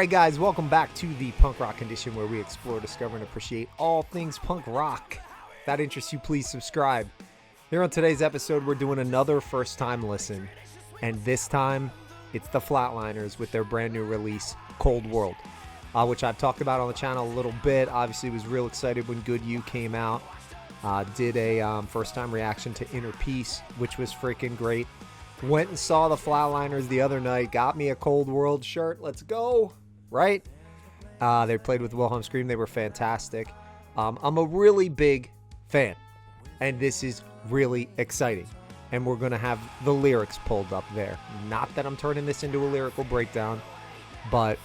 Alright guys, welcome back to the Punk Rock Condition, where we explore, discover, and appreciate all things punk rock. If that interests you, please subscribe. Here on today's episode, we're doing another first time listen, and this time it's the Flatliners with their brand new release, Cold World, which I've talked about on the channel a little bit. Obviously was real excited when Good You came out. Did a first time reaction to Inner Peace, which was freaking great. Went and saw the Flatliners the other night, got me a Cold World shirt, let's go, right? They played with Wilhelm Scream, they were fantastic. I'm a really big fan, and this is really exciting. And we're going to have the lyrics pulled up there. Not that I'm turning this into a lyrical breakdown, but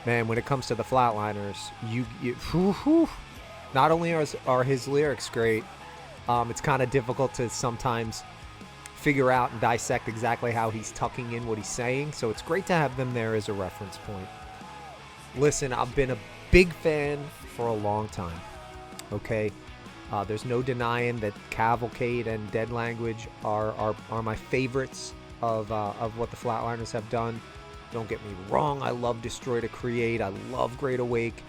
man, when it comes to the Flatliners, not only are his lyrics great, it's kind of difficult to sometimes figure out and dissect exactly how he's tucking in what he's saying, so it's great to have them there as a reference point. Listen, I've been a big fan for a long time, okay? There's no denying that Cavalcade and Dead Language are my favorites of what the Flatliners have done. Don't get me wrong, I love Destroy to Create, I love Great Awake,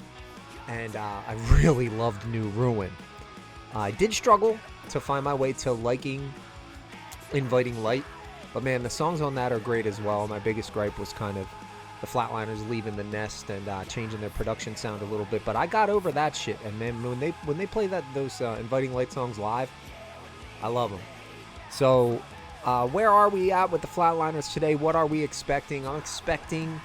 and I really loved New Ruin. I did struggle to find my way to liking Inviting Light, but man, the songs on that are great as well. My biggest gripe was kind of the Flatliners leaving the nest and changing their production sound a little bit, but I got over that shit. And man, when they play those Inviting Light songs live, I love them. So where are we at with the Flatliners today? What are we expecting? I'm expecting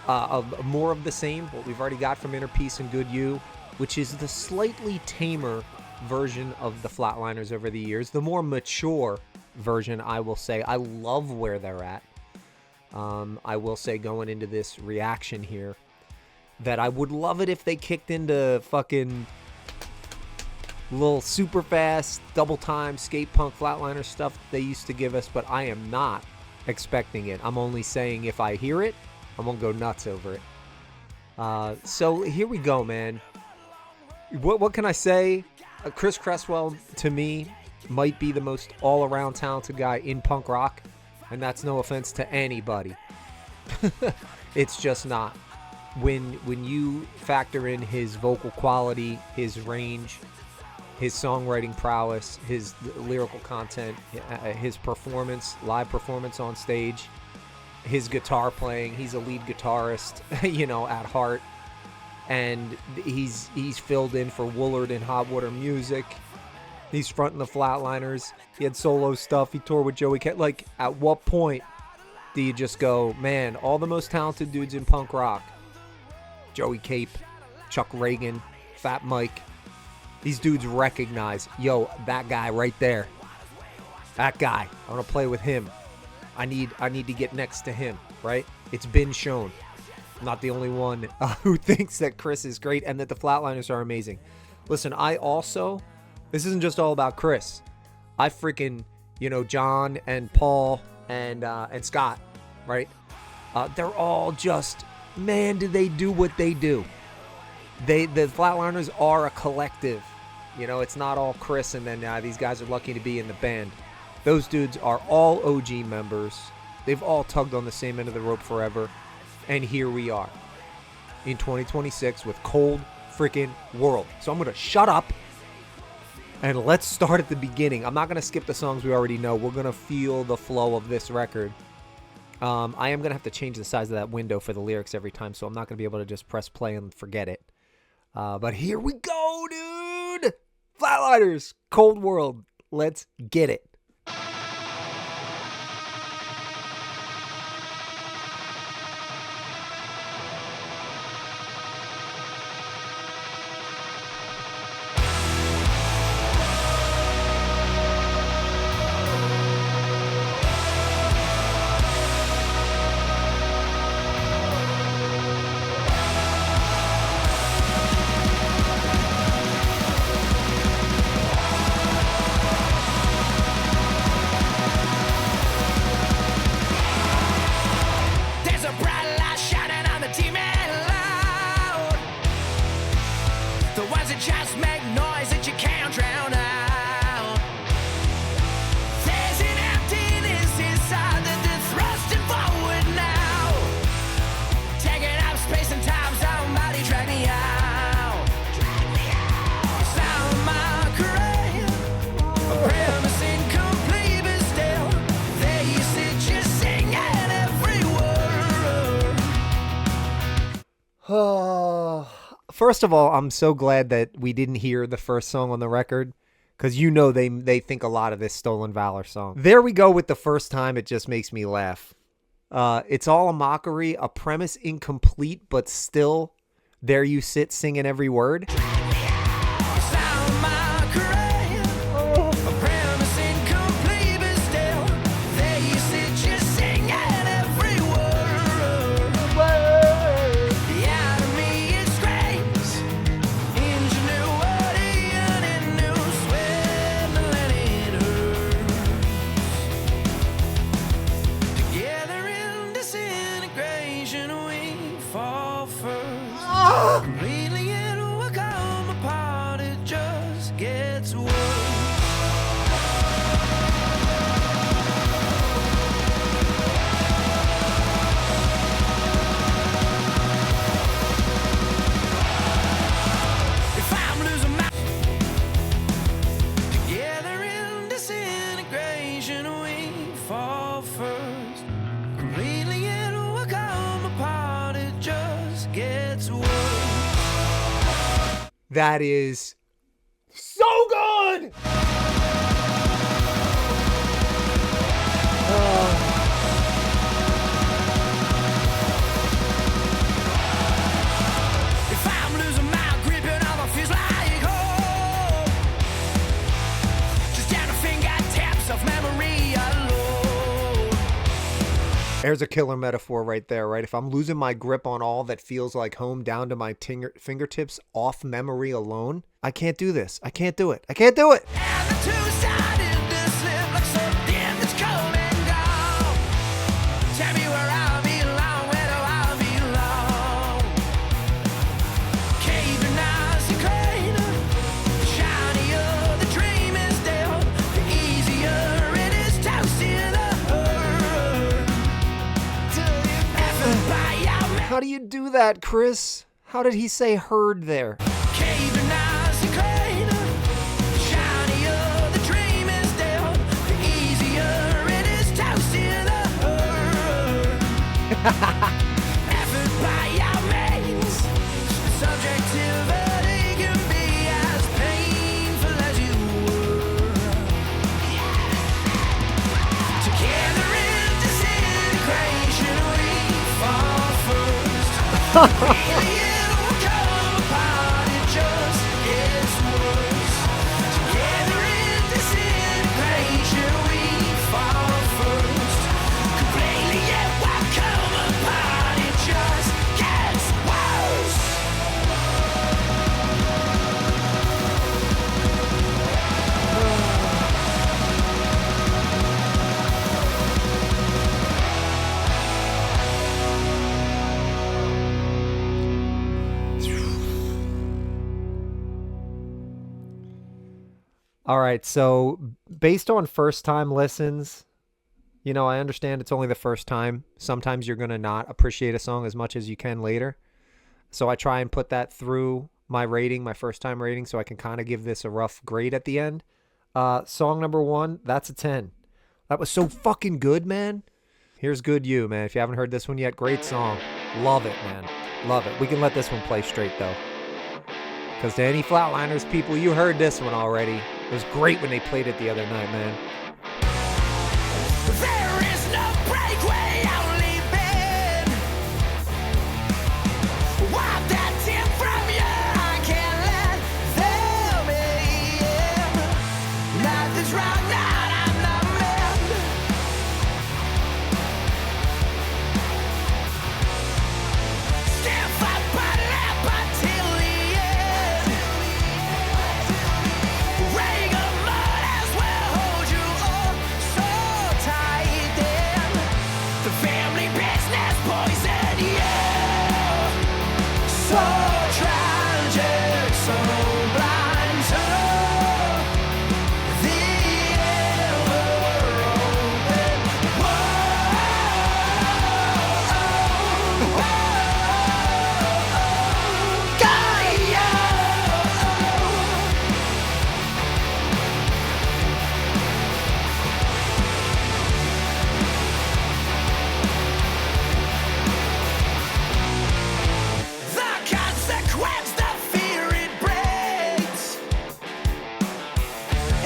more of the same, what we've already got from Inner Peace and Good You, which is the slightly tamer version of the Flatliners over the years, the more mature version, I will say. I love where they're at. I will say, going into this reaction here, that I would love it if they kicked into fucking little super fast double time skate punk Flatliners stuff they used to give us, but I am not expecting it. I'm only saying if I hear it, I'm gonna go nuts over it. So here we go, man. What can I say? Chris Cresswell, to me, might be the most all-around talented guy in punk rock, and that's no offense to anybody. It's just not. When you factor in his vocal quality, his range, his songwriting prowess, his lyrical content, his performance, live performance on stage, his guitar playing, he's a lead guitarist, at heart. And he's filled in for Woolard and Hot Water Music. He's fronting the Flatliners. He had solo stuff. He toured with Joey K. Like, at what point do you just go, man, all the most talented dudes in punk rock, Joey Cape, Chuck Reagan, Fat Mike, these dudes recognize, yo, that guy right there, that guy, I want to play with him. I need to get next to him, right? It's been shown. I'm not the only one who thinks that Chris is great and that the Flatliners are amazing. Listen, this isn't just all about Chris. I freaking, John and Paul and Scott, right? They're all just, man, do they do what they do. The Flatliners are a collective. It's not all Chris and then these guys are lucky to be in the band. Those dudes are all OG members. They've all tugged on the same end of the rope forever. And here we are in 2026 with Cold freaking World. So I'm going to shut up and let's start at the beginning. I'm not going to skip the songs we already know. We're going to feel the flow of this record. I am going to have to change the size of that window for the lyrics every time, so I'm not going to be able to just press play and forget it. But here we go, dude. Flatliners, Cold World. Let's get it. Just make noise that you can't drown out. There's an emptiness inside that they're thrusting forward now, taking up space First of all, I'm so glad that we didn't hear the first song on the record, because you know they think a lot of this Stolen Valor song. There we go with the first time. It just makes me laugh. It's all a mockery, a premise incomplete, but still there you sit singing every word. Completely it will come apart, it just gets worse. If I'm losing my together in disintegration, we fall first. Completely it will come apart, it just gets worse. That is so good. If I'm losing my grip and all it feels like home, just down to fingertips of memory alone. There's a killer metaphor right there, right? If I'm losing my grip on all that feels like home down to my fingertips off memory alone, I can't do this. I can't do it. I can't do it. And the two-sided this slip like something that's come and gone. Tell me where I belong, where do I belong? Caving eyes and crater, the shinier the dream is dealt, the easier it is to see the hurt. Effort by our man. How do you do that, Chris? How did he say heard there? Caving eyes and crater, the shinier the dream is dealt, the easier it is to see the hurt. Effort by our means, subjectivity can be as painful as you were. Together in disintegration, we fall first. Really, it'll come apart, it just gets worse. Together in disintegration, we fall first. Completely, it won't come apart, it just gets worse. All right, so based on first-time listens, you know, I understand it's only the first time. Sometimes you're going to not appreciate a song as much as you can later. So I try and put that through my rating, my first-time rating, so I can kind of give this a rough grade at the end. Song number 1, that's a 10. That was so fucking good, man. Here's Good You, man. If you haven't heard this one yet, great song. Love it, man. Love it. We can let this one play straight, though. Because to any Flatliners people, you heard this one already. It was great when they played it the other night, man. There is no breakaway, only been. Wipe that tear from you, I can't let them in. Nothing's wrong, not I'm not meant. Stiff up but lap until the end. Ring of mud as well, hold your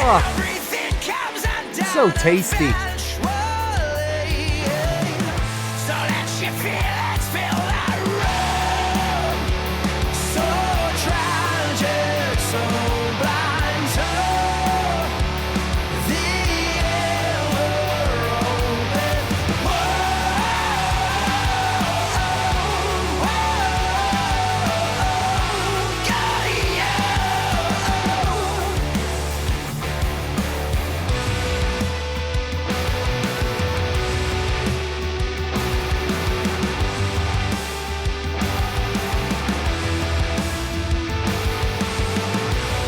everything comes undone. So tasty. Eventually. So let your feelings fill that room. So tragic, so blind to the ever-open world. Got you.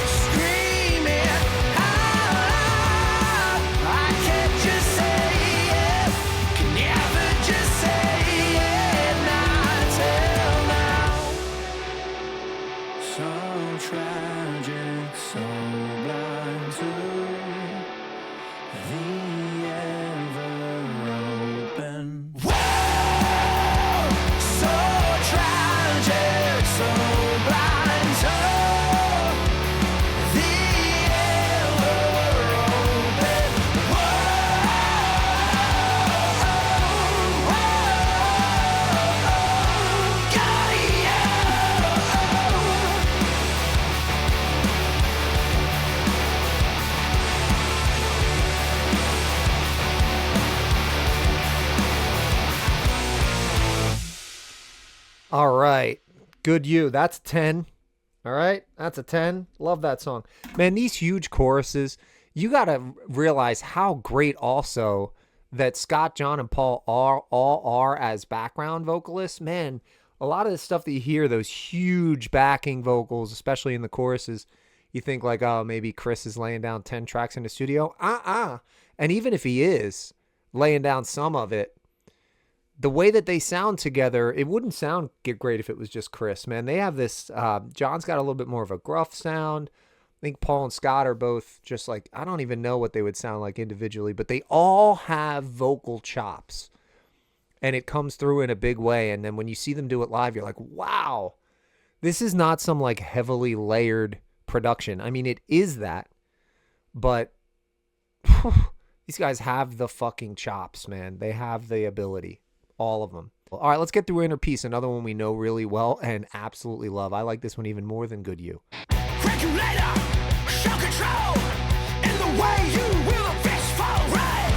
Screaming out loud, I can't just say it, can never just say it, not till now. So tragic, so blind to the ever-open world. So tragic, so blind to the ever-open world. Got you. All right. Good you. That's 10. All right. That's a 10. Love that song. Man, these huge choruses, you got to realize how great also that Scott, John, and Paul are as background vocalists. Man, a lot of the stuff that you hear, those huge backing vocals, especially in the choruses, you think like, oh, maybe Chris is laying down 10 tracks in the studio. And even if he is laying down some of it, the way that they sound together, it wouldn't sound great if it was just Chris, man. They have this, John's got a little bit more of a gruff sound. I think Paul and Scott are both just like, I don't even know what they would sound like individually, but they all have vocal chops. And it comes through in a big way. And then when you see them do it live, you're like, wow, this is not some like heavily layered production. I mean, it is that, but these guys have the fucking chops, man. They have the ability. All of them. All right, let's get through Inner Peace, another one we know really well and absolutely love. I like this one even more than Good You. Regulator, show control, in the way you will a fistful right.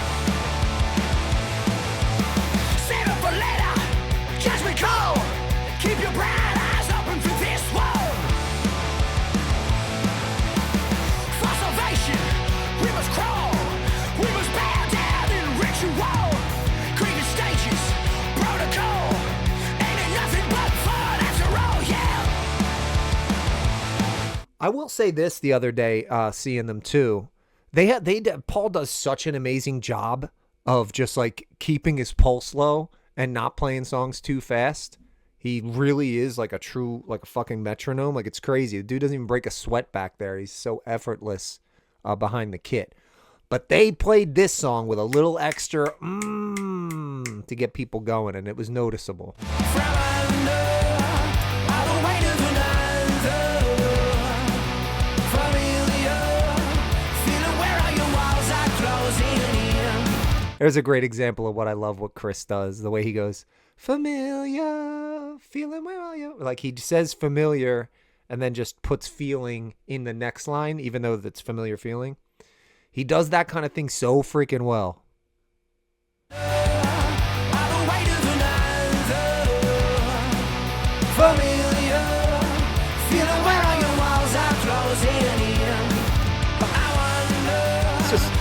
Save it for later, judgment call. Keep your bright eyes open for this world. For salvation, we must crawl. We must bow down in ritual. Grievous stages, protocol. Ain't it nothing but fun after all, yeah. I will say this the other day, seeing them too. Paul does such an amazing job of just like keeping his pulse low and not playing songs too fast. He really is like a fucking metronome. Like, it's crazy. The dude doesn't even break a sweat back there. He's so effortless behind the kit. But they played this song with a little extra to get people going, and it was noticeable. There's a great example of what I love what Chris does. The way he goes, familiar, feeling where are you? Like, he says familiar and then just puts feeling in the next line, even though that's familiar feeling. He does that kind of thing so freaking well. It's just...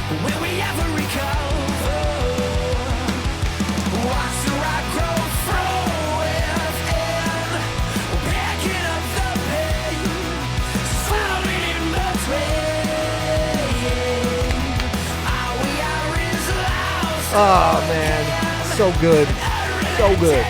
Oh, man. So good. So good.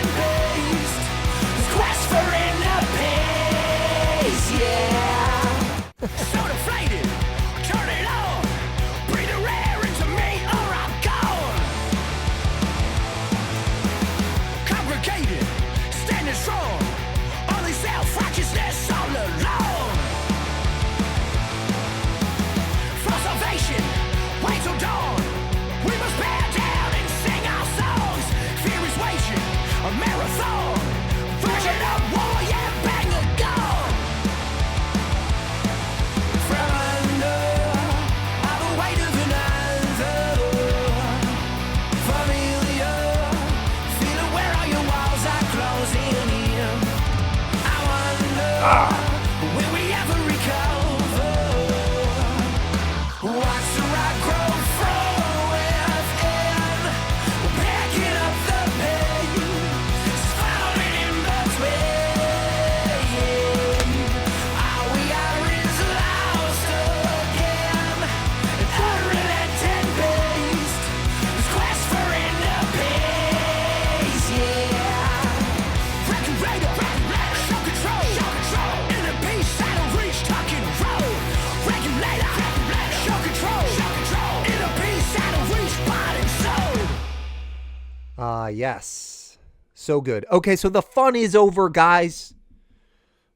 Yes. So good. Okay, so the fun is over, guys.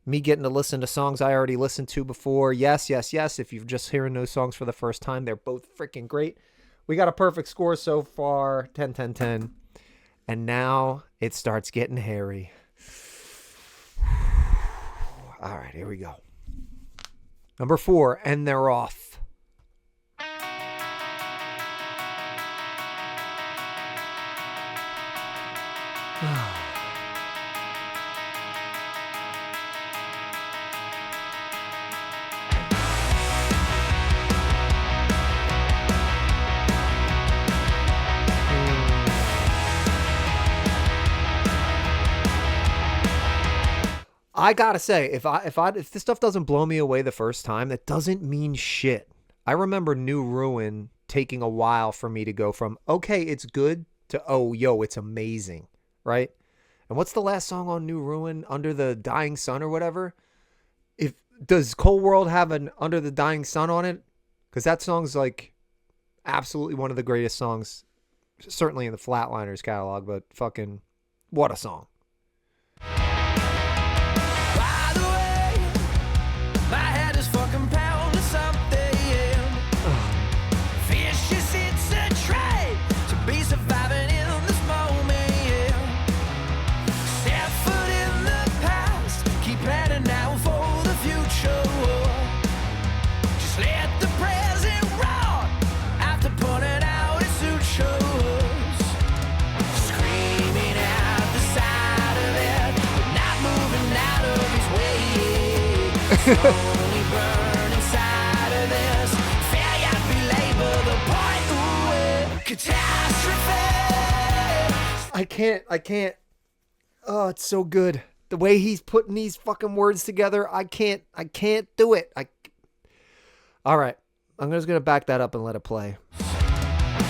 Me getting to listen to songs I already listened to before. Yes. If you're just hearing those songs for the first time, they're both freaking great. We got a perfect score so far, 10, 10, 10. And now it starts getting hairy. All right, here we go. Number 4, and they're off. I gotta say, if this stuff doesn't blow me away the first time, that doesn't mean shit. I remember New Ruin taking a while for me to go from, okay, it's good, to, oh, yo, it's amazing, right? And what's the last song on New Ruin? Under the Dying Sun or whatever? Does Cold World have an Under the Dying Sun on it? Because that song's like absolutely one of the greatest songs, certainly in the Flatliners catalog, but fucking, what a song. My head is fucking pounding something. Vicious, it's a trade to be surviving in this moment. Set foot in the past, keep heading out for the future. Just let the present rot after putting out its sutures. Screaming out the side of it, but not moving out of his way. Only burn inside of this. Failure belabor the point. Ooh, catastrophe. I can't. Oh, it's so good. The way he's putting these fucking words together, I can't do it. All right. I'm just going to back that up and let it play.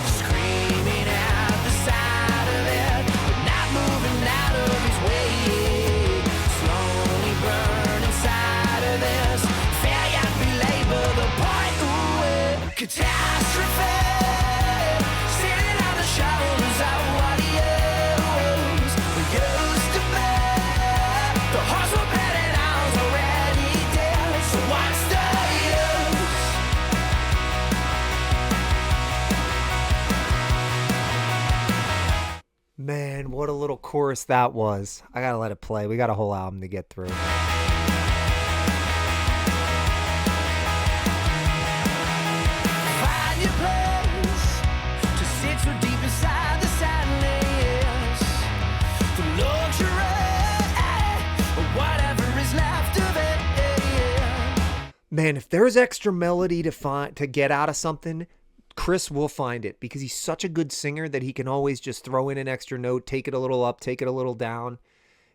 Screaming out the side of it, but not moving out of his way. Slowly burn inside of this. Failure belabor the point. Ooh, catastrophe. Sitting on the shoulders of what he owes. We used to be. The horse we're betting on's already dead. So what's the use? Man, what a little chorus that was. I got to let it play. We got a whole album to get through. Find your place to sit so deep inside the sadness. The luxury, or whatever is left of it. Man, if there's extra melody to get out of something, Chris will find it because he's such a good singer that he can always just throw in an extra note, take it a little up, take it a little down.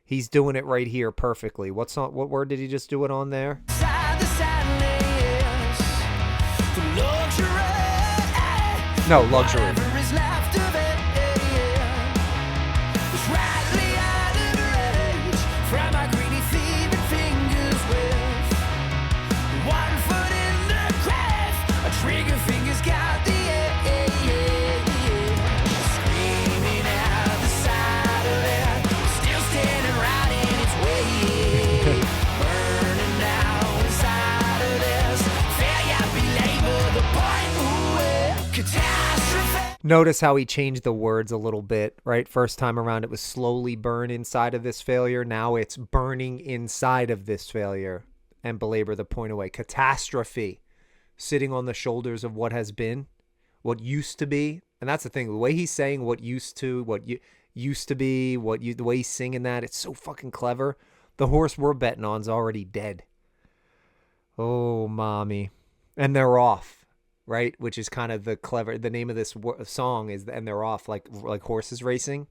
He's doing it right here perfectly. What word did he just do it on there? Inside the sadness, the luxury, No, luxury. whatever is left of it. It's rightly out of reach from my greedy thieving fingers with one foot in the grave, a trigger finger's got the screaming out the side of it, still standing right in its way. Burning now inside of this, failure belabor the point. Ooh, catastrophe. Notice how he changed the words a little bit, right? First time around, it was slowly burn inside of this failure. Now it's burning inside of this failure and belabor the point away. Catastrophe, sitting on the shoulders of what has been, what used to be. And that's the thing, the way he's saying what used to, used to be, the way he's singing that, it's so fucking clever. The horse we're betting on's already dead. Oh, mommy. And they're off, right? Which is kind of the name of this song is, and they're off like horses racing.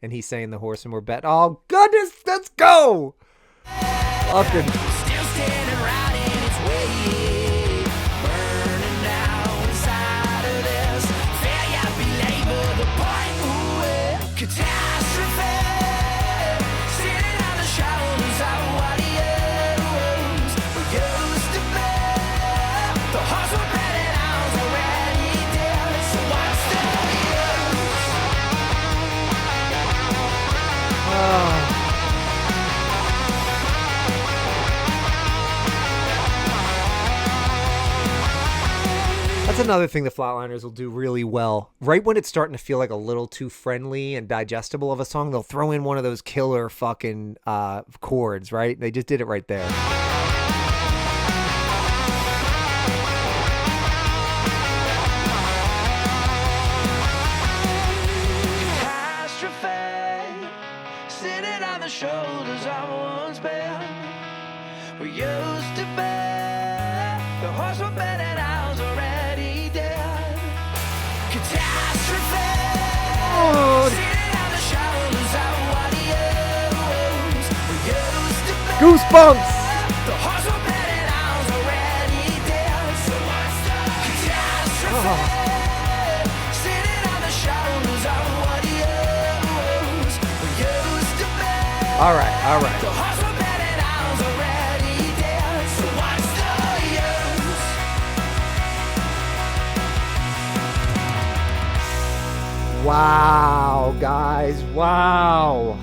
And he's saying the horse and we're betting. Oh, goodness, let's go. Fucking. Still standing right in its way. Burning now inside of this. Failure belabor the point. Ooh, catastrophe. Sitting on the shoulders of what he owes. We used to be. The horse we're betting on's already dead. So what's the use? That's another thing the Flatliners will do really well. Right when it's starting to feel like a little too friendly and digestible of a song, they'll throw in one of those killer fucking chords, right? They just did it right there. Catastrophe, sitting on the shoulders of one's bed. We used to be the horse were bedded house already dead. Catastrophe, sitting on the shoulders of what use. We used to be Goosebumps! the horse were bedded house already dead. So what's the catastrophe? Sitting on the shoulders of what use. We used to be All right, all right. the horse were bedded house already dead. So what's the use? Wow, guys, wow.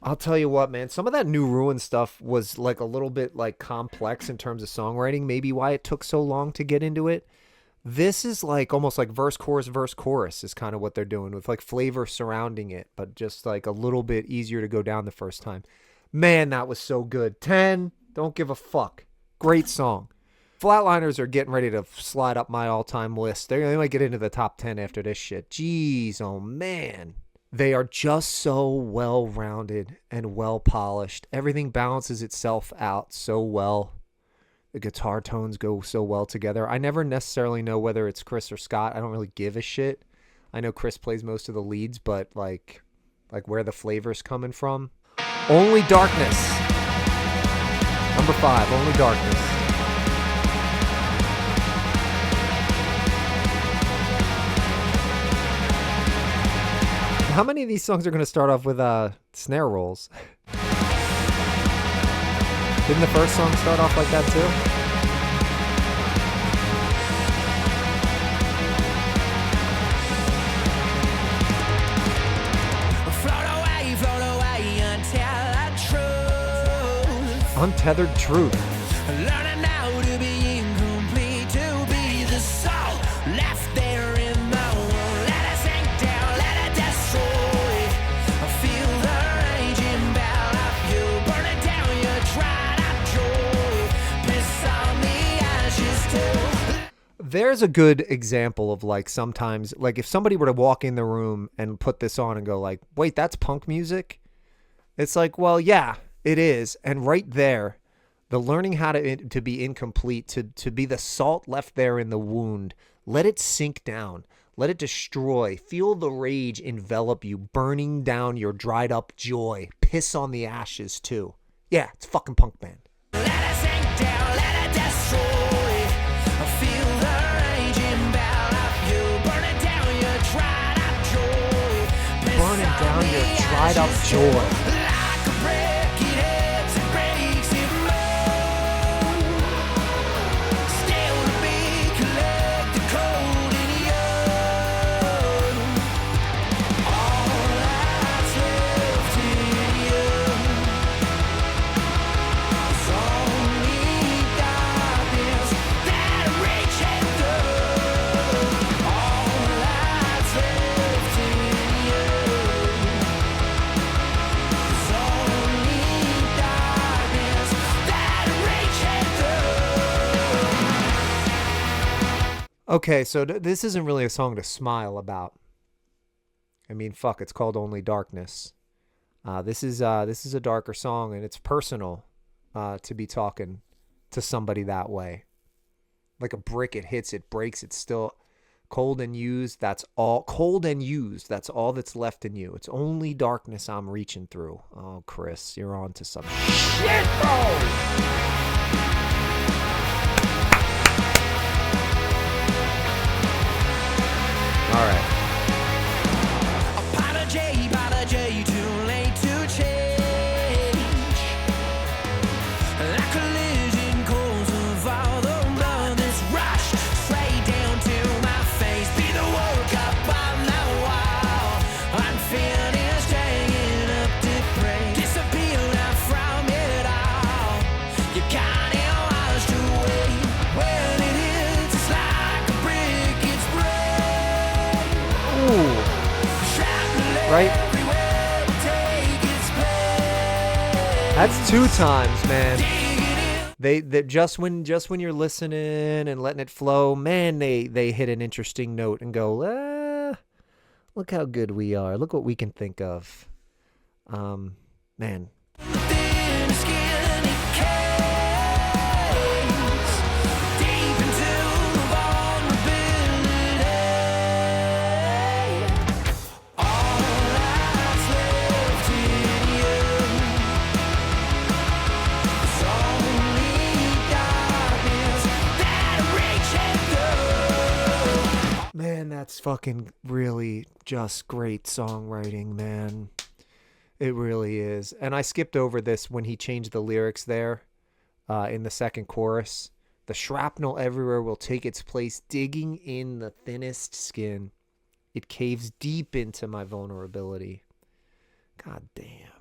I'll tell you what, man, some of that New Ruin stuff was like a little bit like complex in terms of songwriting, maybe why it took so long to get into it. This is like almost like verse, chorus is kind of what they're doing with like flavor surrounding it, but just like a little bit easier to go down the first time. Man, that was so good. 10, don't give a fuck. Great song. Flatliners are getting ready to slide up my all-time list. They might get into the top 10 after this shit. Jeez, oh man. They are just so well-rounded and well-polished. Everything balances itself out so well. The guitar tones go so well together. I never necessarily know whether it's Chris or Scott. I don't really give a shit. I know Chris plays most of the leads, but like where the flavor's coming from. Only Darkness. Number 5, Only Darkness. How many of these songs are going to start off with snare rolls? Didn't the first song start off like that too? Float away Untethered Truth. Learning now to be incomplete, to be the salt left there in the world. Let it sink down, let it destroy. I feel the raging battle of you. Burn it down, you tried out joy. Piss on the ashes too. There's a good example of like sometimes, like if somebody were to walk in the room and put this on and go like, wait, that's punk music? It's like, well, yeah, it is. And right there, the learning how to be incomplete, to be the salt left there in the wound, let it sink down, let it destroy, feel the rage envelop you, burning down your dried up joy, piss on the ashes too. Yeah, it's fucking punk band. Let it sink down, let it destroy. I feel the raging battle of you. Burn it down, your dried up joy. Piss Burning on down the your dried up ashes joy. too. Like a brick, it hits and breaks it more. Still to be collected, cold in you. All that's left in you is only darkness that reaches through. All that's left in you is only darkness that reaches through. Okay, so this isn't really a song to smile about. I mean, fuck, it's called Only Darkness. This is a darker song, and it's personal to be talking to somebody that way. Like a brick, it hits, it breaks, it's still cold and used. That's all. Cold and used. That's all that's left in you. It's only darkness I'm reaching through. Oh, Chris, you're on to some shit, bro. All right. Apology, too late to change. Like collision course of all the blood that's rushed straight down to my face. Be the work up on the wall. Unfinished, hanging up to pray. Disappear now from it all. That's 2 times, man. They just when you're listening and letting it flow, man, they hit an interesting note and go, look how good we are. Look what we can think of. Man. Man, that's fucking really just great songwriting, man. It really is. And I skipped over this when he changed the lyrics there in the second chorus. The shrapnel everywhere will take its place, digging in the thinnest skin. It caves deep into my vulnerability. God damn.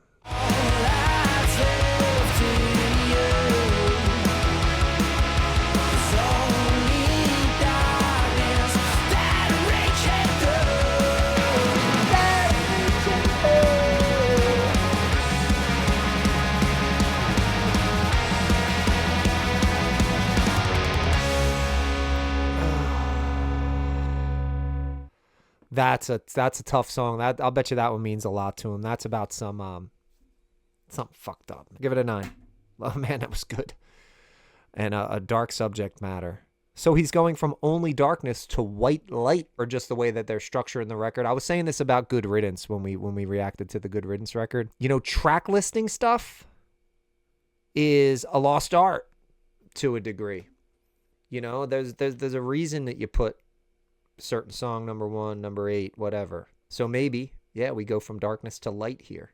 That's a tough song. I'll bet you that one means a lot to him. That's about something fucked up. Give it a 9. Oh man, that was good. And a dark subject matter. So he's going from only darkness to Whyte Light, or just the way that they're structuring the record. I was saying this about Good Riddance when we reacted to the Good Riddance record. You know, track listing stuff is a lost art to a degree. You know, there's a reason that you put certain song number 1, number 8, whatever. So maybe, yeah, we go from darkness to light here.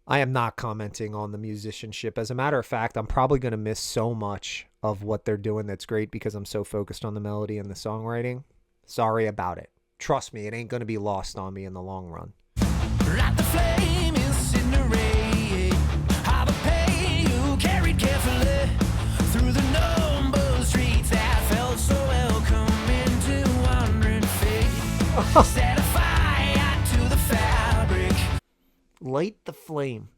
I am not commenting on the musicianship. As a matter of fact, I'm probably going to miss so much of what they're doing that's great because I'm so focused on the melody and the songwriting. Sorry about it. Trust me, it ain't going to be lost on me in the long run. Like the flame incinerate, how the pain you carried carefully through the number streets that felt so welcome into wandering fate. Set a fire to the fabric. Light the flame.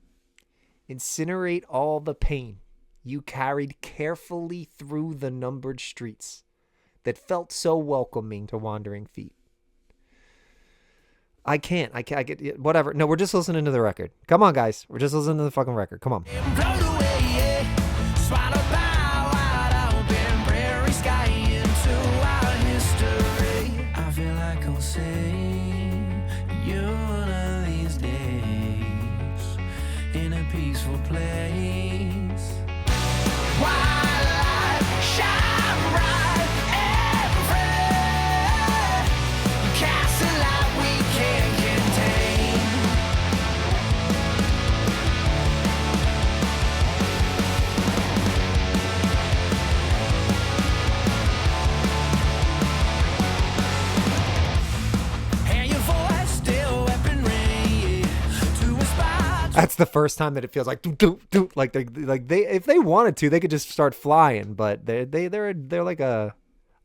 Incinerate all the pain you carried carefully through the numbered streets that felt so welcoming to wandering feet. I can't get whatever. No, we're just listening to the record. Come on, guys. We're just listening to the fucking record. Come on. I feel like I'll say you're one of these days in a peaceful place. Whyte light, shine bright and free. Cast a light we can't contain. And your voice still weaponry to aspire. That's the first time that it feels like doo, doo, doo, like they if they wanted to, they could just start flying, but they're like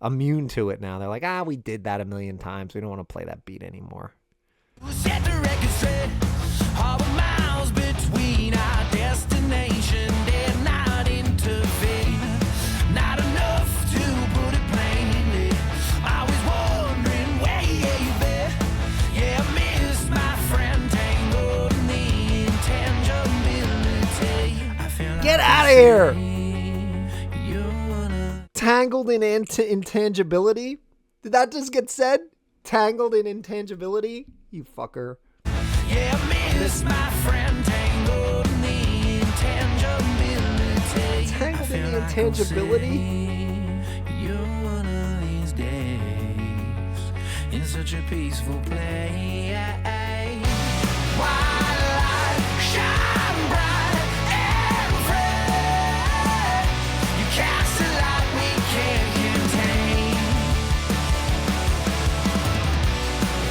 immune to it now. They're like, we did that a million times. We don't want to play that beat anymore. Set the record straight. All the miles between our destination did not intervene. Not enough to put it plainly. Always wondering where you've been. Yeah, I miss my friend tangled in the intangibility. I feel like Get out of here! you're one of Tangled in intangibility? Did that just get said? Tangled in intangibility? You fucker. yeah, I miss my friend tangled in the intangibility. Tangled in the intangibility? You're one of these days in such a peaceful place. Whyte light, shine bright and free. You cast a light we can't contain.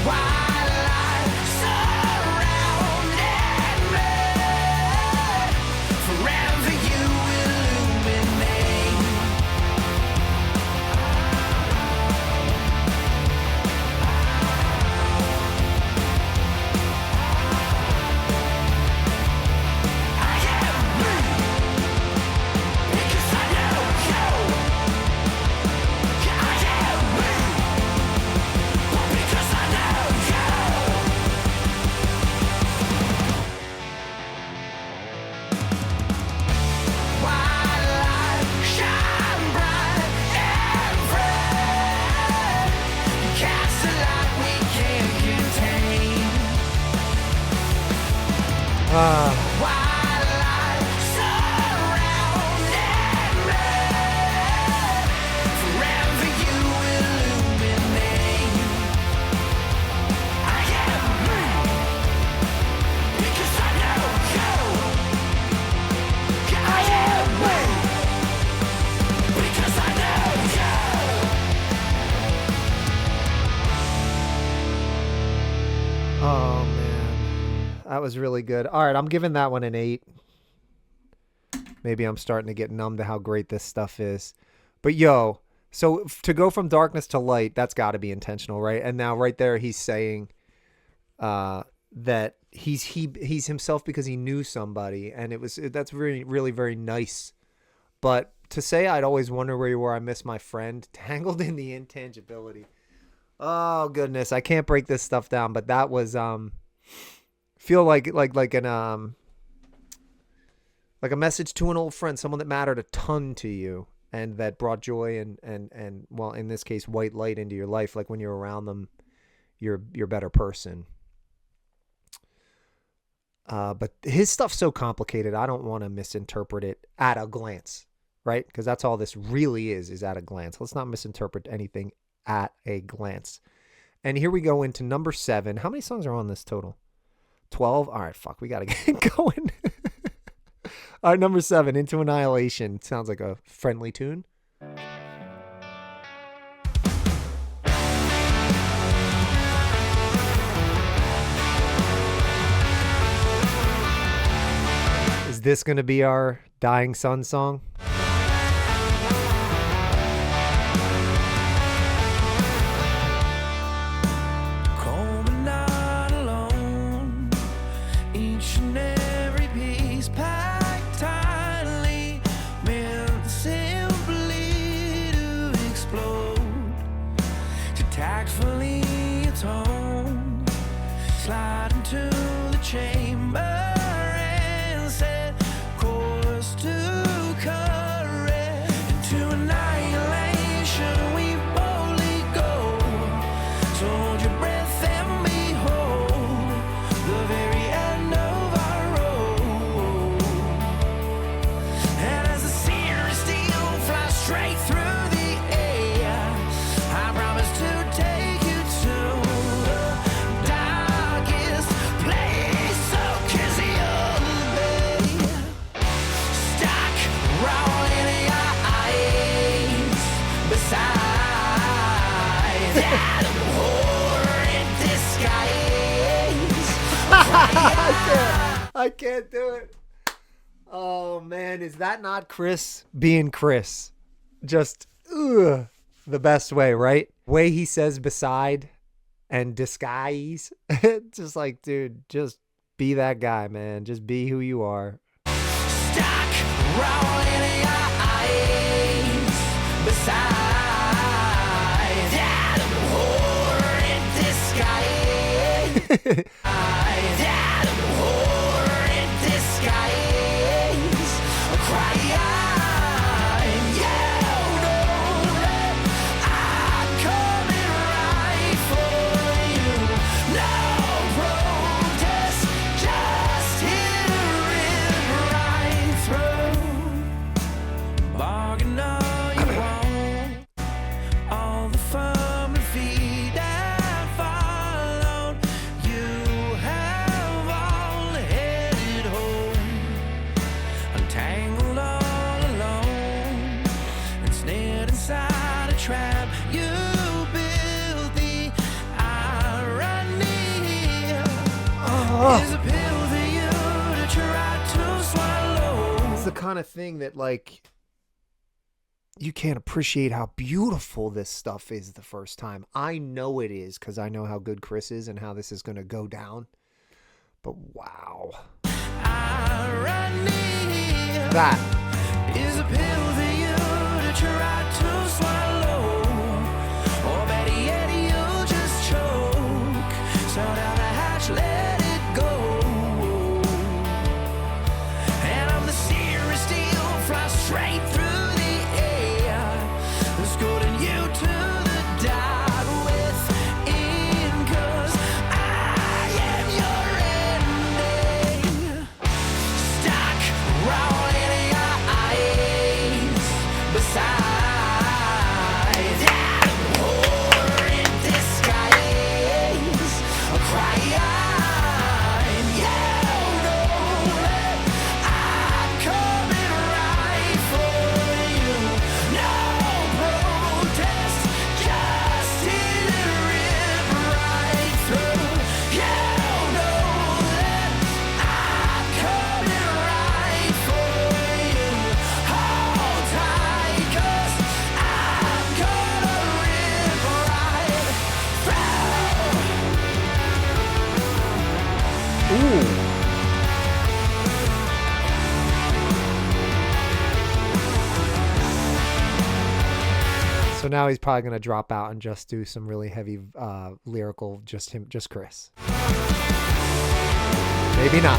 Whyte light. Whyte light surrounding me. Forever you illuminate. I am me, because I know you. I am me, because I know you. Oh man, that was really good. All right, I'm giving that one an 8. Maybe I'm starting to get numb to how great this stuff is. But yo, so to go from darkness to light, that's got to be intentional, right? And now right there, he's saying that he's himself because he knew somebody, and that's really really very nice. But to say I'd always wonder where you were, I miss my friend, tangled in the intangibility. Oh goodness, I can't break this stuff down, but that was feel like a message to an old friend, someone that mattered a ton to you and that brought joy and well, in this case, white light into your life. Like when you're around them, you're a better person. But his stuff's so complicated, I don't want to misinterpret it at a glance, right? Because that's all this really is at a glance. Let's not misinterpret anything at a glance. And here we go into number 7. How many songs are on this total? 12? All right, fuck, we got to get going. All right, number 7, Into Annihilation. Sounds like a friendly tune. Is this going to be our Dying Sun song? I can't do it. Oh man, is that not Chris being Chris? Just the best way, right? Way he says beside and disguise. Just like, dude, just be that guy, man. Just be who you are. Stuck rolling your eyes beside that whore in disguise. That whore in disguise. Crying, you know that I'm coming right for you. No protest, just hear it right through. Bargain all you want, all the firm feet that followed. You have all headed home, untangled all alone, and snared inside a trap. You built the irony. Is a pill for you to try to swallow. It's the kind of thing that, like, you can't appreciate how beautiful this stuff is the first time. I know it is because I know how good Chris is and how this is going to go down. But wow. Irony That. is a pill for you to try to swallow, or better yet, you'll just choke. So down the hatch, let it go. And I'm the series steel, fly straight through the air, escorting you to the dark within, 'cause I am your ending. Ooh. So now he's probably going to drop out and just do some really heavy lyrical, just Chris. Maybe not.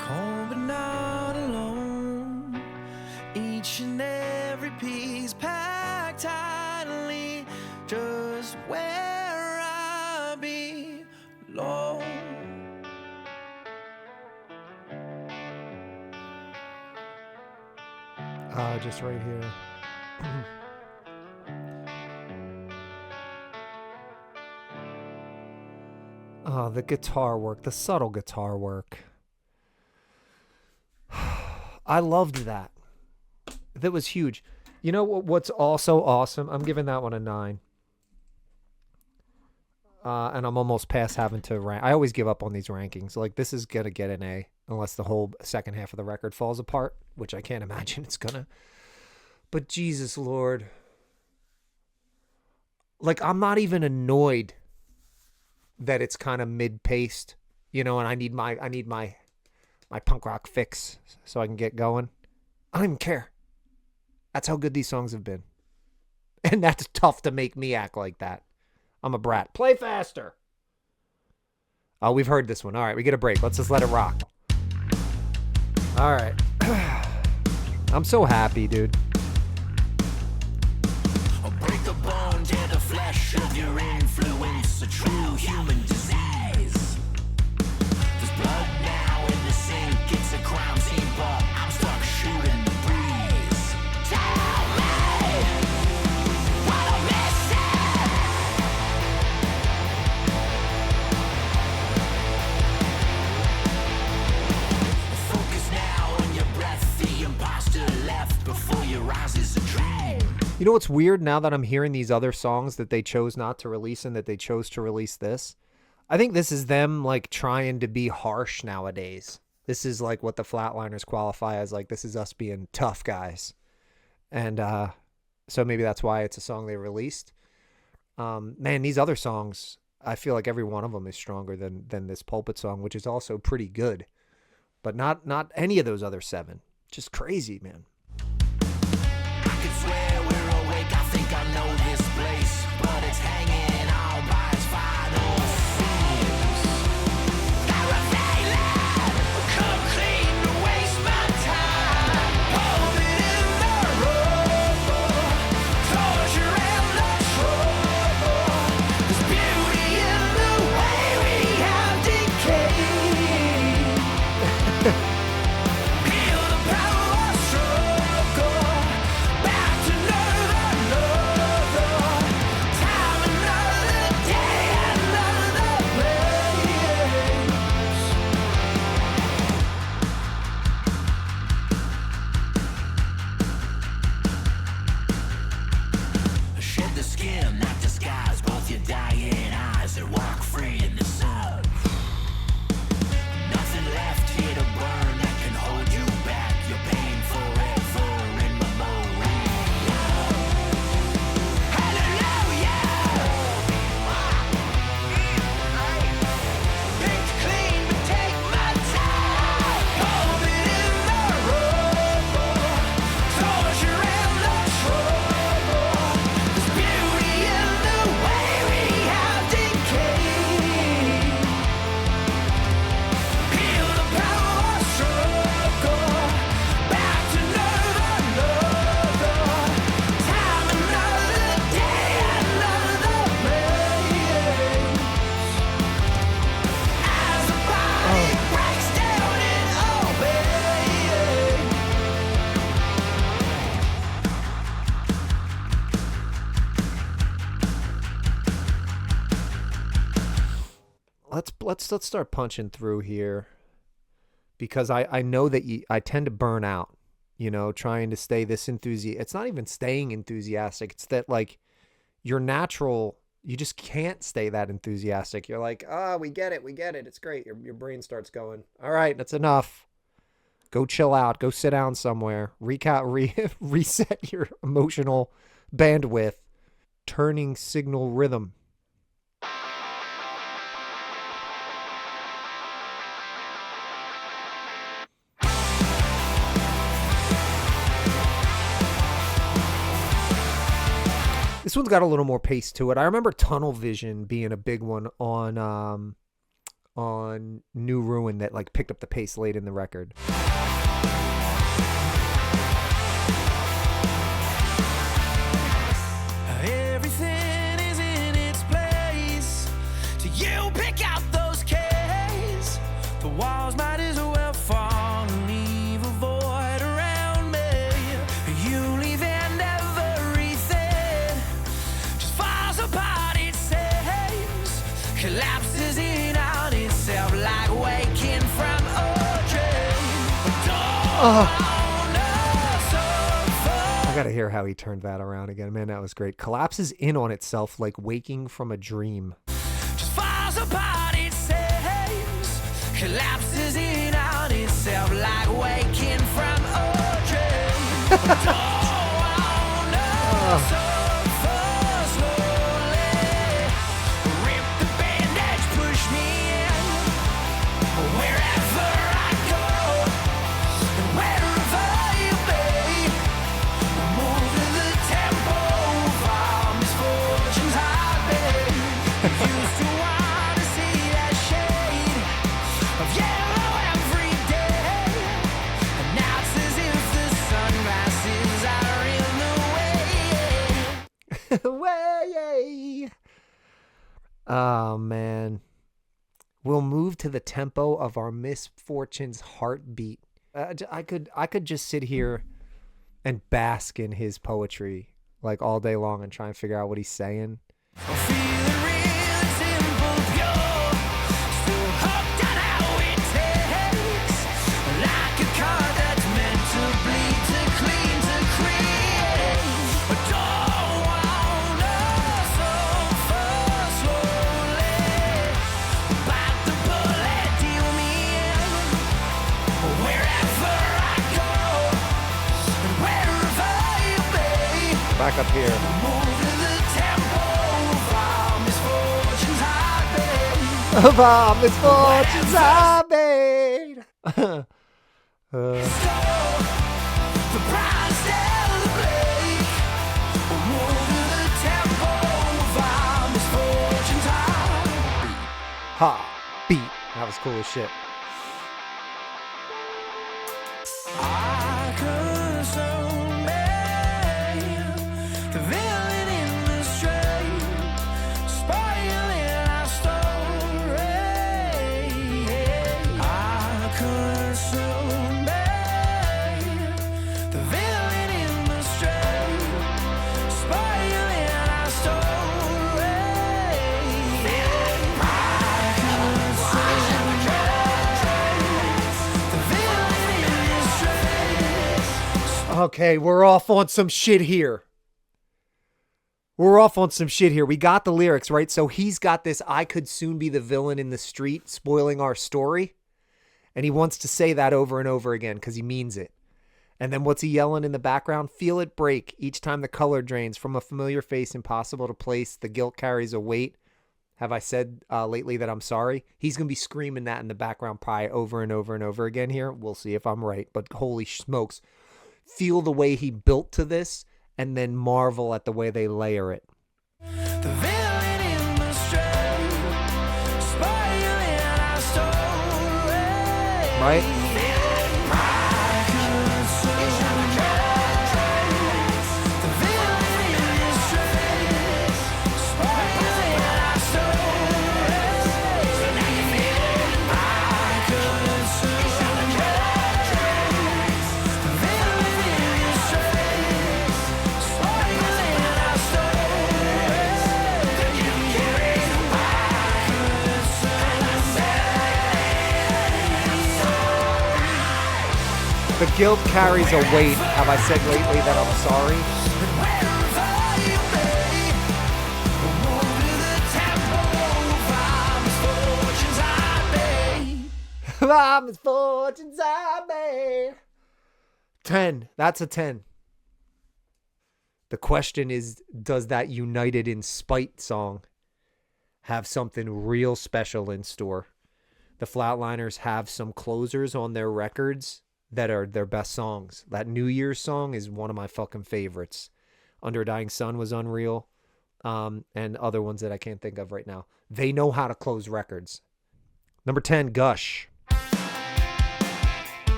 Cold but not alone. Each and every piece packed tightly, just where I belong. Just right here. Oh, the guitar work, the subtle guitar work. I loved that. That was huge. You know what's also awesome? I'm giving that one a 9. And I'm almost past having to rank. I always give up on these rankings. Like, this is going to get an A unless the whole second half of the record falls apart, which I can't imagine it's going to. But Jesus Lord. Like, I'm not even annoyed that it's kind of mid-paced, you know, and I need my punk rock fix so I can get going. I don't even care. That's how good these songs have been. And that's tough to make me act like that. I'm a brat. Play faster. Oh, we've heard this one. All right, we get a break. Let's just let it rock. All right. I'm so happy, dude. I'll break the bone, tear the flesh of your influence, a true human disease. There's blood now in the sink, it's a crime scene, but I'm stuck shooting the breeze. Tell me what I'm missing. Focus now on your breath, the imposter left before your eyes is a dream. You know what's weird now that I'm hearing these other songs that they chose not to release and that they chose to release this? I think this is them like trying to be harsh nowadays. This is like what the Flatliners qualify as, like, this is us being tough guys. And so maybe that's why it's a song they released. Man, these other songs, I feel like every one of them is stronger than this Pulpit song, which is also pretty good. But not any of those other 7. Just crazy, man. I could swear we're awake, I think I know this place, but it's hanging on by its final seams. Got a feeling, come clean to waste my time. Hold it in the rubble, torture and the trouble. There's beauty in the way we have decayed. Feel the power struggle. Back to another time, another day, another place. Shed the skin, not disguise both your dying eyes and walk free in the sun. Nothing left here to burn that can hold you back. Your pain forever in memory. Hallelujah. Picked clean, but take my time. Hold it in the rubble, torture and the trouble. There's beauty in the way we have decayed. Feel the power struggle. Back to another time, another day, another place. As the body breaks down and obeys. Let's start punching through here, because I know that I tend to burn out, you know, trying to stay this enthusiastic. It's not even staying enthusiastic. It's that, like, your natural, you just can't stay that enthusiastic. You're like, we get it. It's great. Your brain starts going, all right, that's enough. Go chill out. Go sit down somewhere. Reset your emotional bandwidth. Turning signal rhythm. This one's got a little more pace to it. I remember tunnel vision being a big one on New Ruin that like picked up the pace late in the record. Everything is in its place. So you pick out those keys. The walls might as well fall and leave a void around me. You leave and everything just falls apart, it seems. Collapses in on itself like waking from a dream. I gotta hear how he turned that around again. Man, that was great. Collapses in on itself like waking from a dream. Just falls apart, it seems. Collapses in on itself like waking from a dream. Slowly. Rip the bandage, push me in. Wherever I go, and wherever you be, move to the tempo of our misfortunes heartbeat. Used to want to see that shade of yellow every day, and now it's as if the sunrises are in the way. Oh man. We'll move to the tempo of our misfortune's heartbeat. I could just sit here and bask in his poetry like all day long and try and figure out what he's saying. Feeling real simple, pure. Still hooked on how it takes. Like a car that's meant to bleed, to clean, to create. But don't wanna suffer slowly. Bite the bullet, deal me in. Wherever I go, and wherever you be. Back up here. Move to the tempo of our misfortunes heartbeat. Of our misfortunes I made. So, the prize still bleak. Move to the tempo of our misfortunes heartbeat. Ha beat. That was cool as shit. I could soon be the villain in the street, spoiling our story. I could soon be the villain in the street, spoiling our story. I could soon be the villain in the street. Okay, we're off on some shit here. We got the lyrics, right? So he's got this, I could soon be the villain in the street, spoiling our story. And he wants to say that over and over again because he means it. And then what's he yelling in the background? Feel it break each time the color drains from a familiar face, impossible to place. The guilt carries a weight. Have I said lately that I'm sorry? He's going to be screaming that in the background probably over and over and over again here. We'll see if I'm right. But holy smokes. Feel the way he built to this and then marvel at the way they layer it. The villain in the street, spoiling our story. Right? I could soon be the villain in the street, spoiling our story. I could soon be the villain in the street, spoiling our story. The guilt carries a weight. Have I said lately that I'm sorry? My misfortunes are made. 10. That's a 10. The question is, does that United in Spite song have something real special in store? The Flatliners have some closers on their records that are their best songs. That New Year's song is one of my fucking favorites. Under a Dying Sun was unreal. And other ones that I can't think of right now. They know how to close records. Number 10, Gush.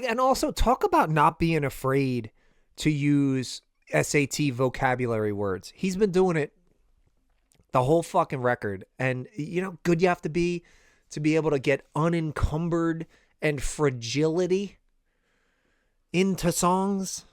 And also talk about not being afraid to use SAT vocabulary words. He's been doing it the whole fucking record. And you know, good you have to be able to get unencumbered and fragility into songs.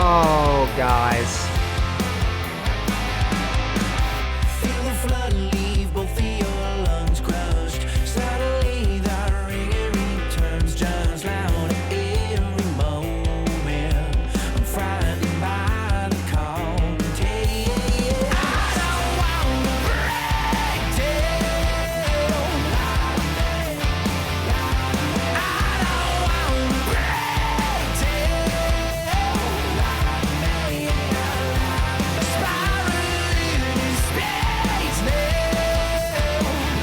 Oh, guys. Feel the flood leave both of your lungs crushed. Suddenly the ring returns just loud every moment. I'm frightened by the call. I don't want to break down. I don't want to break down.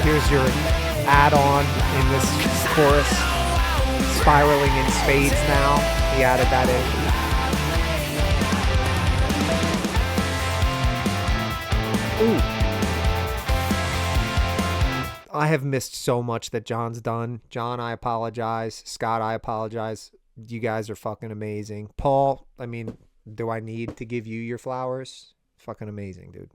Here's your add-on in this chorus. Spiraling in spades now. He added that in. Ooh. I have missed so much that John's done. John, I apologize. Scott, I apologize. You guys are fucking amazing. Paul, I mean, do I need to give you your flowers? Fucking amazing, dude.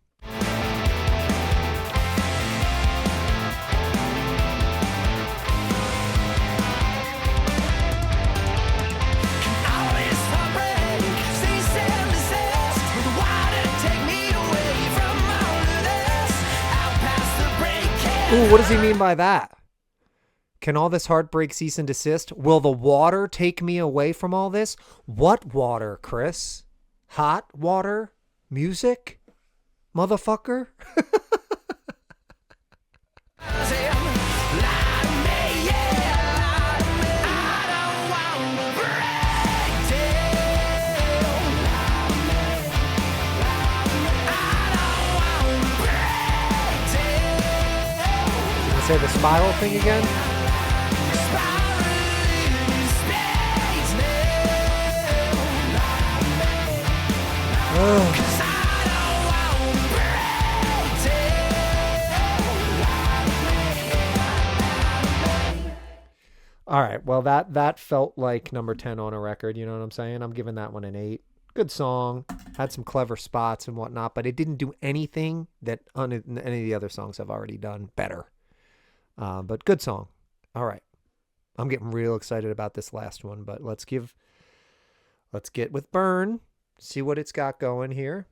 Ooh, what does he mean by that? Can all this heartbreak cease and desist? Will the water take me away from all this? What water, Chris? Hot water? Music? Motherfucker? Say the spiral thing again? All right, well that felt like number 10 on a record, you know what I'm saying? I'm giving that one an 8. Good song, had some clever spots and whatnot, but it didn't do anything that any of the other songs I've already done better. But good song. All right. I'm getting real excited about this last one, but let's get with Burn, see what it's got going here.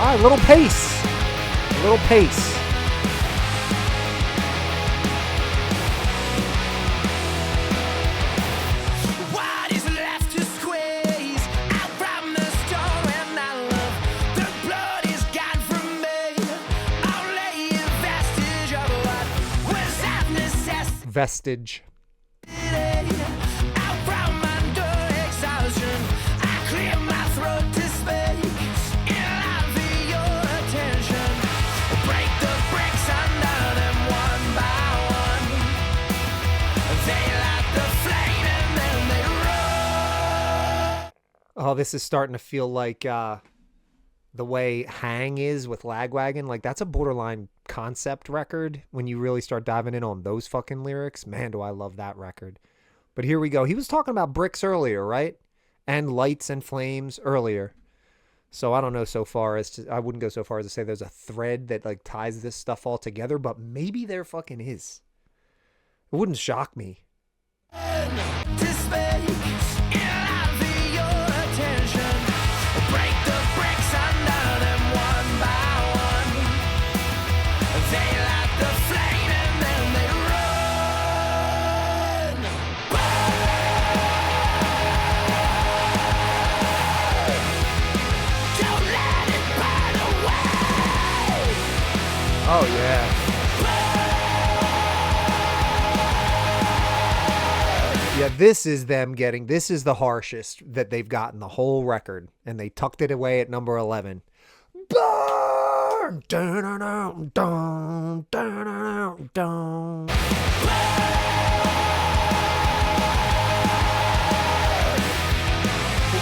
right, a little pace. A little pace. What is left to squeeze out from the stone when I love? The blood is gone from me. Only a vestige of what was of necessity. Vestige. Out from under exhaustion, I clear my throat to speak. In line for your attention, break the bricks under them one by one. They light the flame and then they run. Oh, this is starting to feel like the way Hang is with Lagwagon. Like, that's a borderline concept record when you really start diving in on those fucking lyrics. Man, do I love that record. But here we go. He was talking about bricks earlier, right? And lights and flames earlier. So I don't know so far as to, I wouldn't go so far as to say there's a thread that like ties this stuff all together, but maybe there fucking is. It wouldn't shock me. To space, in line for your attention, break the bricks under them one by one. They light the flame and then they run. Don't let it burn away. Oh, yeah. Yeah, this is them getting, this is the harshest that they've gotten the whole record. And they tucked it away at number 11. Burn! Dun, dun, dun, dun, dun.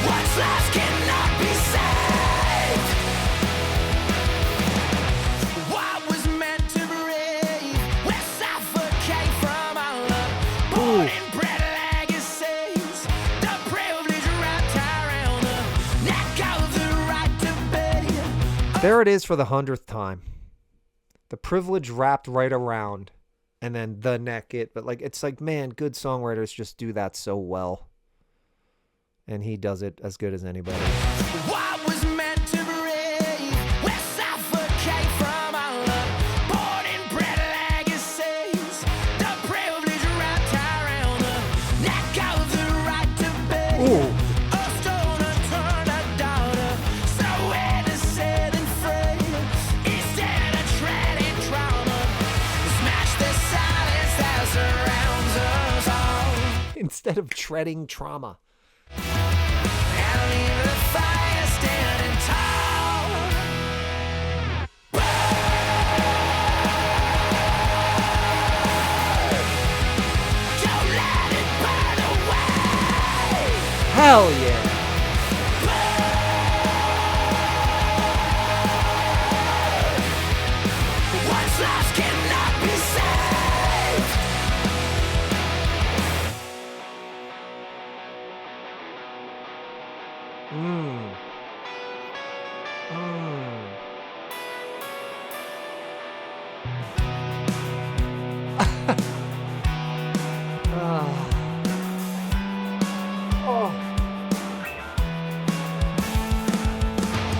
What's left cannot be saved. What was meant to breathe will suffocate from our love. Born in bread legacies, the privilege wrapped around the neck of the right to be. There it is for the 100th time. The privilege wrapped right around. And then the neck it. But like, it's like, man, good songwriters just do that so well. And he does it as good as anybody. What was meant to breathe will suffocate from our love. Born in bread legacies, the privilege wrapped around the neck of the right to be. Ooh. A stone unturned, a daughter, so innocent and free. Instead of treading trauma, smash the silence that surrounds us all. Instead of treading trauma. And leave the fire standing tall. Don't let it burn away. Hell yeah. What's lost cannot be saved. Mmm. Mmm. Oh.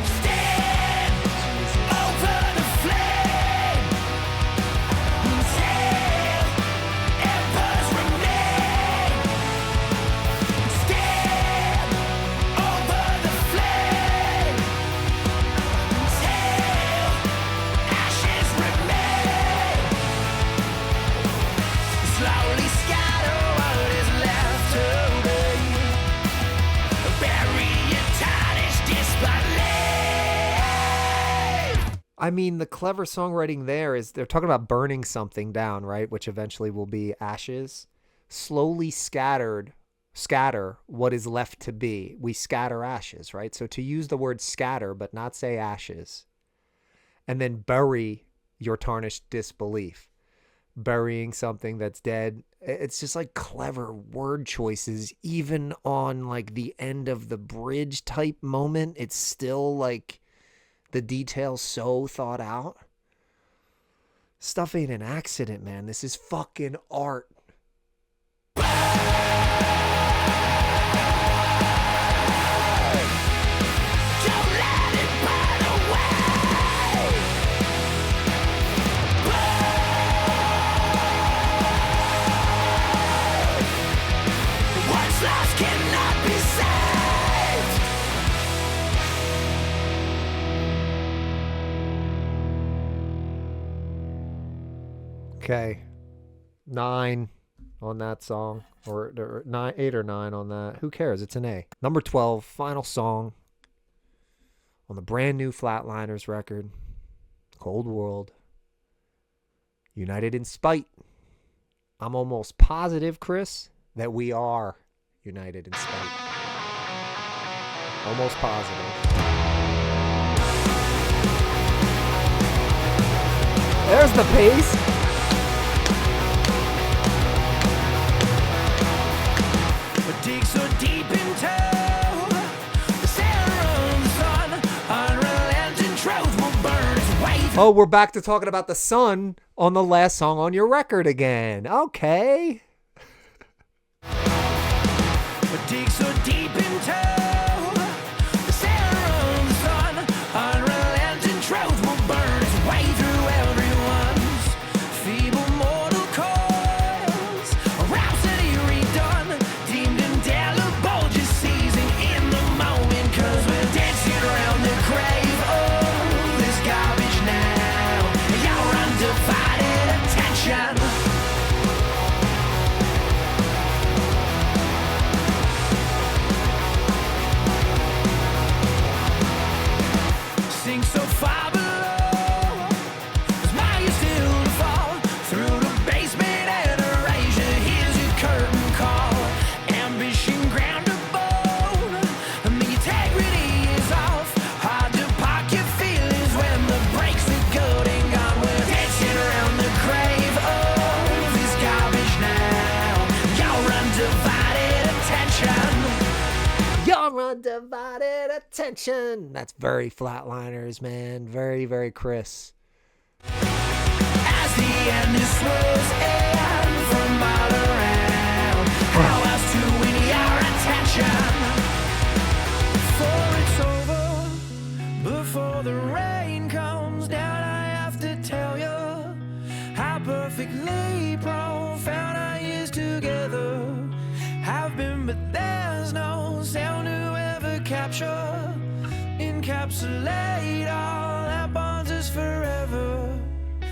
Stand over the flame until embers remain. Stand over the flame until ashes remain. Slowly scatter what is left to be. Bury your tarnished disbelief. I mean, the clever songwriting there is they're talking about burning something down, right? Which eventually will be ashes. Slowly scatter what is left to be. We scatter ashes, right? So to use the word scatter, but not say ashes. And then bury your tarnished disbelief. Burying something that's dead. It's just like clever word choices. Even on like the end of the bridge type moment, it's still like the details so thought out. Stuff ain't an accident, man. This is fucking art. Don't let it burn away. Okay. 9 on that song. Or 8 or 9 on that. Who cares? It's an A. Number 12, final song on the brand new Flatliners record, Cold World. United in Spite. I'm almost positive, Chris, that we are united in spite. Almost positive. There's the pace. Dig so deep into the center of the sun, unrelenting truth will burn its way through. Oh, we're back to talking about the sun on the last song on your record again. Okay. Dig so deep into the center of the sun, unrelenting truth will burn its way through everyone's feeble mortal coils. A rhapsody redone, deemed indelible, just seizing in the moment, 'cause we're dancing around the grave of this garbage now. Your undivided attention. Sink so far below, as mine is still to fall through the basement and erasure. Here's your curtain call. Ambition ground to bone, and the integrity is off. Hard to park your feelings when the brakes are good and gone. We're dancing around the grave of this garbage now. Your undivided attention. Your undivided attention. That's very Flatliners, man. Very, very Chris. As the end is swirls in from all around, how else to win your attention? Before it's over, before the rain comes down, I have to tell you how perfectly profound our years together have been, but there's no sound to ever capture, encapsulate all that bonds us forever.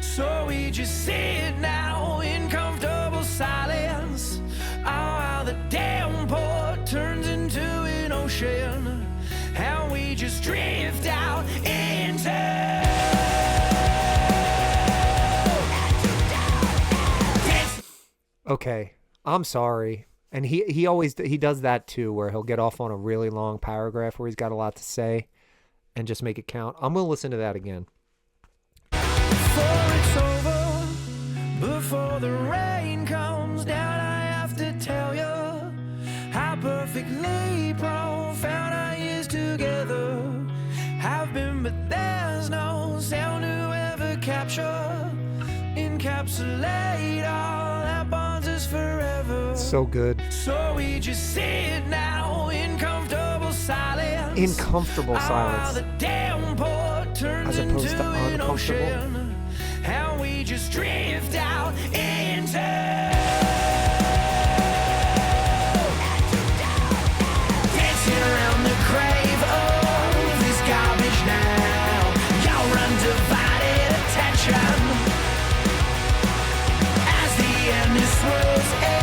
So we just sit now in comfortable silence. Oh, how the damn port turns into an ocean, and we just drift out into. Okay. I'm sorry. And he always does that too, where he'll get off on a really long paragraph where he's got a lot to say and just make it count. I'm going to listen to that again. Before it's over, before the rain comes down, I have to tell you how perfectly profound our years together have been, but there's no sound to ever capture, encapsulate all that bonds us forever. So good. So we just sit now in comfortable silence. In comfortable While silence. the damn port turns As opposed into to an uncomfortable. ocean, and we just drift out into. Dancing around the grave of this garbage now. Your undivided attention. As the end is swirls in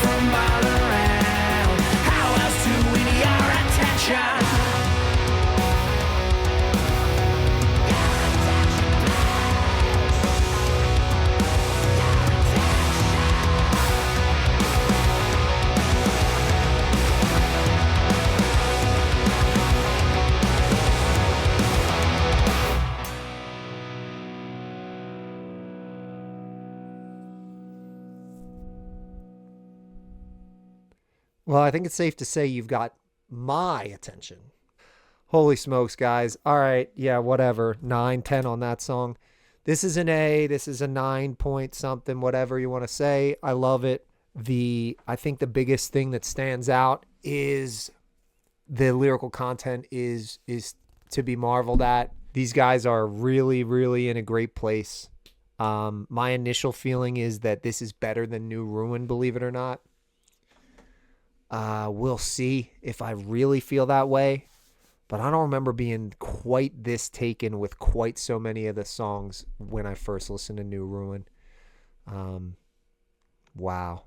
from all around, how else to win your attention? Well, I think it's safe to say you've got my attention. Holy smokes, guys. All right. Yeah, whatever. 9, 10 on that song. This is an A. This is a 9 point something, whatever you want to say. I love it. I think the biggest thing that stands out is the lyrical content is to be marveled at. These guys are really, really in a great place. My initial feeling is that this is better than New Ruin, believe it or not. We'll see if I really feel that way, but I don't remember being quite this taken with quite so many of the songs when I first listened to New Ruin. Wow.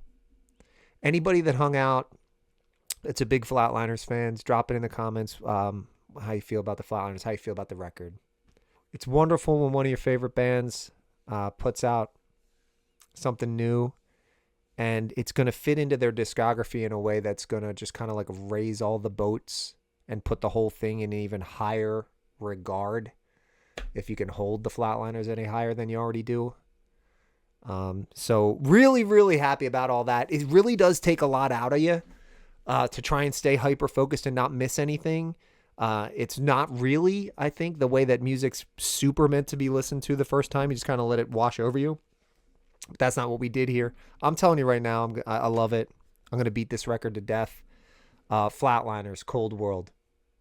Anybody that hung out that's a big Flatliners fans, drop it in the comments how you feel about the Flatliners, how you feel about the record. It's wonderful when one of your favorite bands puts out something new, and it's going to fit into their discography in a way that's going to just kind of like raise all the boats and put the whole thing in an even higher regard if you can hold the Flatliners any higher than you already do. So really, really happy about all that. It really does take a lot out of you to try and stay hyper-focused and not miss anything. It's not really, I think, the way that music's super meant to be listened to the first time. You just kind of let it wash over you. But that's not what we did here. I'm telling you right now, I love it. I'm going to beat this record to death. Flatliners, Cold World.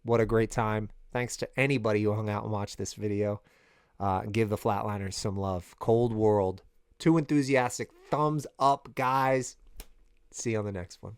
What a great time. Thanks to anybody who hung out and watched this video. Give the Flatliners some love. Cold World. Too enthusiastic. Thumbs up, guys. See you on the next one.